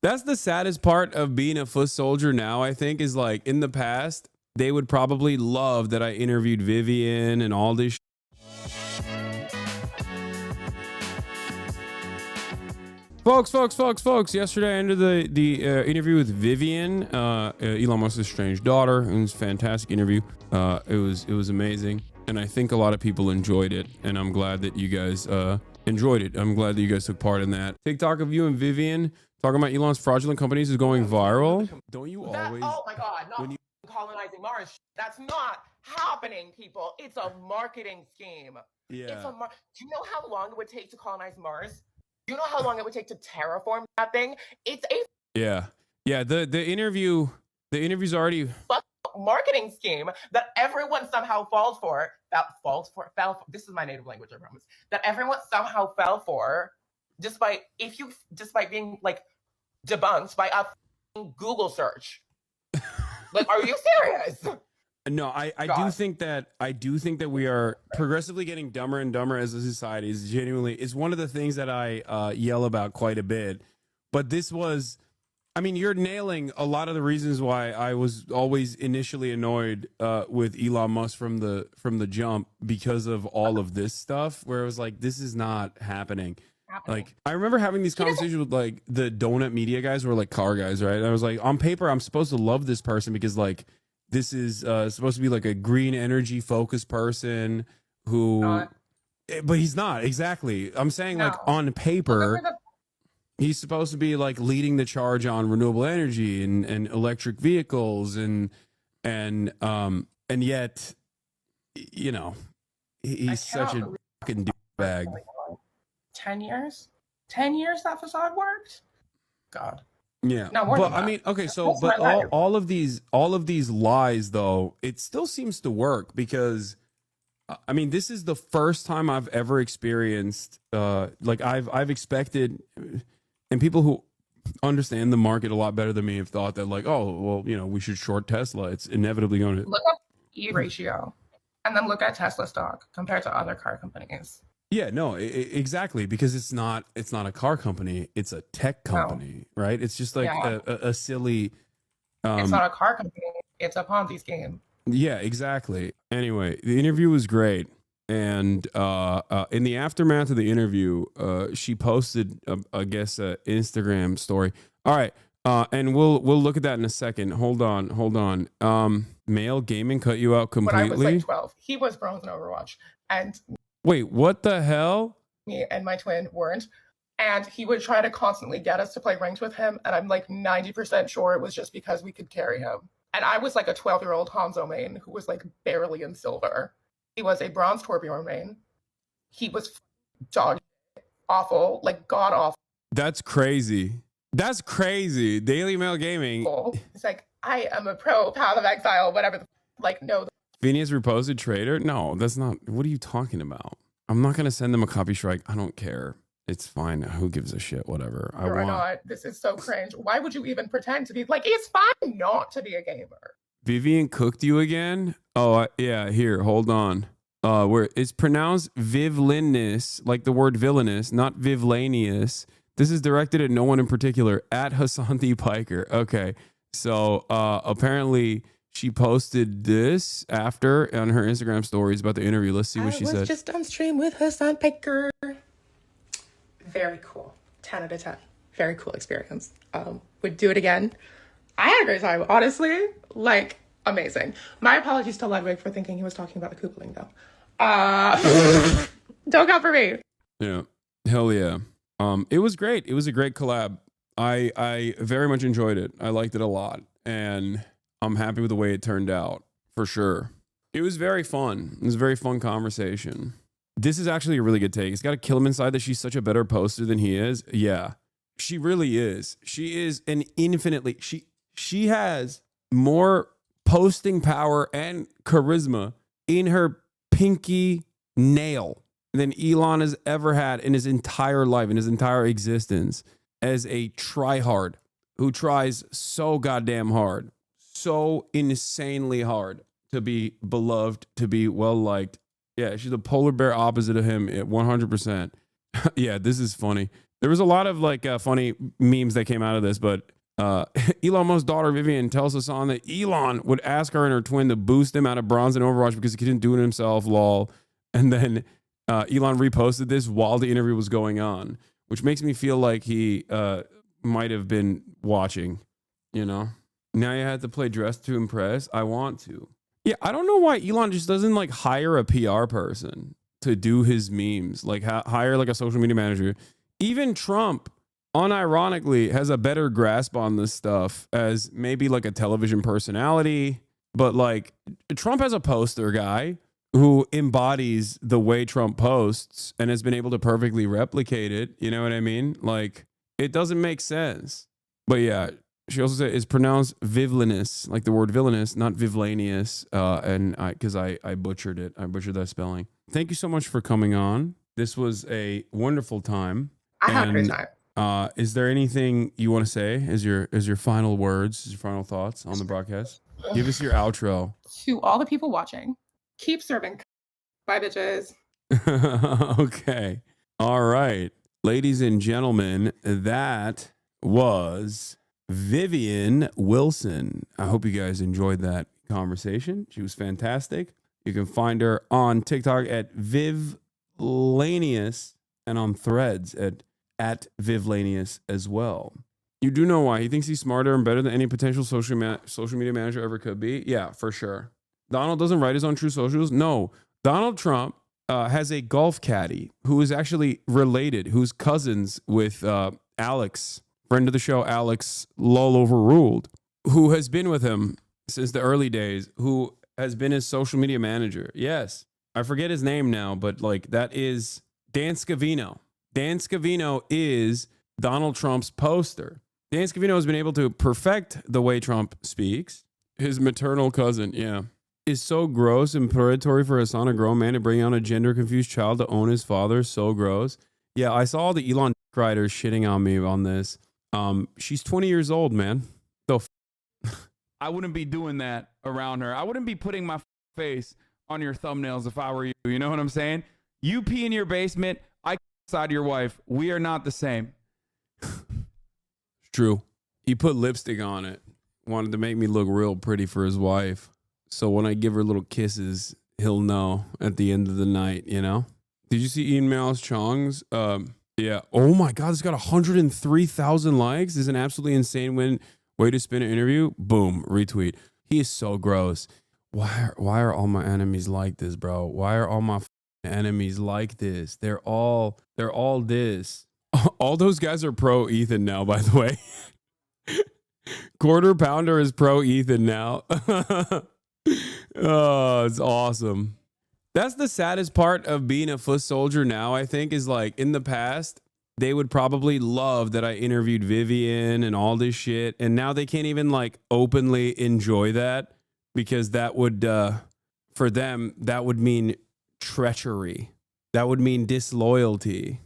That's the saddest part of being a foot soldier now, I think, is like in the past, they would probably love that I interviewed Vivian and all this. Folks. Yesterday I ended the interview with Vivian, Elon Musk's estranged daughter. It was a fantastic interview. It was amazing. And I think a lot of people enjoyed it. And I'm glad that you guys enjoyed it. I'm glad that you guys took part in that. TikTok of you and Vivian talking about Elon's fraudulent companies is going viral. Don't you always? Oh my God, not colonizing Mars. That's not happening, people. It's a marketing scheme. Yeah. Do you know how long it would take to colonize Mars? Do you know how long it would take to terraform that thing? It's a The interview's already marketing scheme that everyone somehow falls for. This is my native language, I promise. That everyone somehow fell for, despite being like debunked by a Google search. Like, are you serious? No, I do think that we are progressively getting dumber and dumber as a society. Is one of the things that I yell about quite a bit. But this was, I mean, you're nailing a lot of the reasons why I was always initially annoyed with Elon Musk from the jump, because of all of this stuff where it was like, this is not happening. Like, I remember having these conversations with like the donut media guys, who are like car guys, right? And I was like, on paper, I'm supposed to love this person because like, this is supposed to be like a green energy focused person who, but he's not. Exactly. I'm saying like on paper, he's supposed to be like leading the charge on renewable energy and electric vehicles and yet, you know, he's such a fucking douchebag. 10 years? 10 years that facade worked? God. Yeah, but I mean, okay, so but all of these lies, though, it still seems to work, because I mean, this is the first time I've ever experienced like I've expected, and people who understand the market a lot better than me have thought that like, oh well, you know, we should short Tesla. It's inevitably going to look at E ratio, and then look at Tesla stock compared to other car companies. Yeah, no, exactly, because it's not a car company, it's a tech company, right? It's just like a silly. It's not a car company; it's a Ponzi scheme. Yeah, exactly. Anyway, the interview was great, and in the aftermath of the interview, she posted, I guess, an Instagram story. All right, and we'll look at that in a second. Hold on. Male gaming cut you out completely. When I was like 12, he was bronze in Overwatch, and. Wait, what the hell? Me and my twin weren't. And he would try to constantly get us to play ranked with him. And I'm like 90% sure it was just because we could carry him. And I was like a 12-year-old Hanzo main who was like barely in silver. He was a bronze Torbjorn main. He was dog awful, like god awful. That's crazy. Daily Mail Gaming. It's like, I am a pro Path of Exile, whatever. Like, no. Phineas reposted trader? No, that's not. What are you talking about? I'm not going to send them a copy strike. I don't care. It's fine. Who gives a shit? Whatever. Not. This is so cringe. Why would you even pretend to be like, it's fine not to be a gamer? Vivian cooked you again? Oh, yeah. Here, hold on. Where it's pronounced Vivlinus, like the word villainous, not Vivlanius. This is directed at no one in particular, at HasanAbi Piker. Okay. So apparently she posted this after on her Instagram stories about the interview. Let's see what she said. I was just on stream with Hasan Piker. Very cool. 10 out of 10. Very cool experience. Would do it again. I had a great time, honestly. Like, amazing. My apologies to Ludwig for thinking he was talking about the Koopaling, though. Don't come for me. Yeah. Hell yeah. It was great. It was a great collab. I very much enjoyed it. I liked it a lot. And I'm happy with the way it turned out, for sure. It was very fun. It was a very fun conversation. This is actually a really good take. It's got to kill him inside that she's such a better poster than he is. Yeah, she really is. She is an infinitely... She has more posting power and charisma in her pinky nail than Elon has ever had in his entire life, in his entire existence, as a tryhard who tries so goddamn hard. So insanely hard to be beloved, to be well liked. Yeah, she's the polar bear opposite of him at 100%. Yeah, this is funny. There was a lot of like funny memes that came out of this, but Elon Musk's daughter Vivian tells Hasan that Elon would ask her and her twin to boost him out of bronze in Overwatch because he couldn't do it himself, lol. And then Elon reposted this while the interview was going on, which makes me feel like he might have been watching, you know? Now you have to play dress to impress. I want to. Yeah, I don't know why Elon just doesn't like hire a PR person to do his memes, like hire like a social media manager. Even Trump, unironically, has a better grasp on this stuff as maybe like a television personality. But like Trump has a poster guy who embodies the way Trump posts and has been able to perfectly replicate it. You know what I mean? Like it doesn't make sense. But yeah, she also said it's pronounced villainous, like the word villainous, not villainous. And because I butchered it. I butchered that spelling. Thank you so much for coming on. This was a wonderful time. I had a great time. Is there anything you want to say as your final words, as your final thoughts on the broadcast? Give us your outro. To all the people watching, keep serving. Bye, bitches. Okay. All right. Ladies and gentlemen, that was Vivian Wilson. I hope you guys enjoyed that conversation. She was fantastic. You can find her on TikTok at Vivlanius and on Threads at Vivlanius as well. You do know why. He thinks he's smarter and better than any potential social media manager ever could be. Yeah, for sure. Donald doesn't write his own True Socials. No, Donald Trump has a golf caddy who is actually related, who's cousins with Alex, friend of the show, Alex Lol Overruled, who has been with him since the early days, who has been his social media manager. Yes, I forget his name now, but like that is Dan Scavino. Dan Scavino is Donald Trump's poster. Dan Scavino has been able to perfect the way Trump speaks. His maternal cousin, yeah, is so gross and predatory for Hasan, a grown man, to bring on a gender-confused child to own his father. So gross. Yeah, I saw all the Elon writers shitting on me on this. She's 20 years old, man. I wouldn't be doing that around her. I wouldn't be putting my face on your thumbnails if I were you. You know what I'm saying? You pee in your basement. I inside your wife. We are not the same. True. He put lipstick on it. Wanted to make me look real pretty for his wife. So when I give her little kisses, he'll know at the end of the night, you know? Did you see Ian Miles Chong's? Yeah. Oh my God, it's got 103,000 likes. This is an absolutely insane way to spin an interview. Boom, retweet. He is so gross. Why are all my enemies like this, bro? Why are all my enemies like this? They're all this. All those guys are pro Ethan now, by the way. Quarter Pounder is pro Ethan now. Oh, it's awesome. That's the saddest part of being a foot soldier now, I think, is like in the past, they would probably love that I interviewed Vivian and all this shit. And now they can't even like openly enjoy that because that would, for them, that would mean treachery. That would mean disloyalty.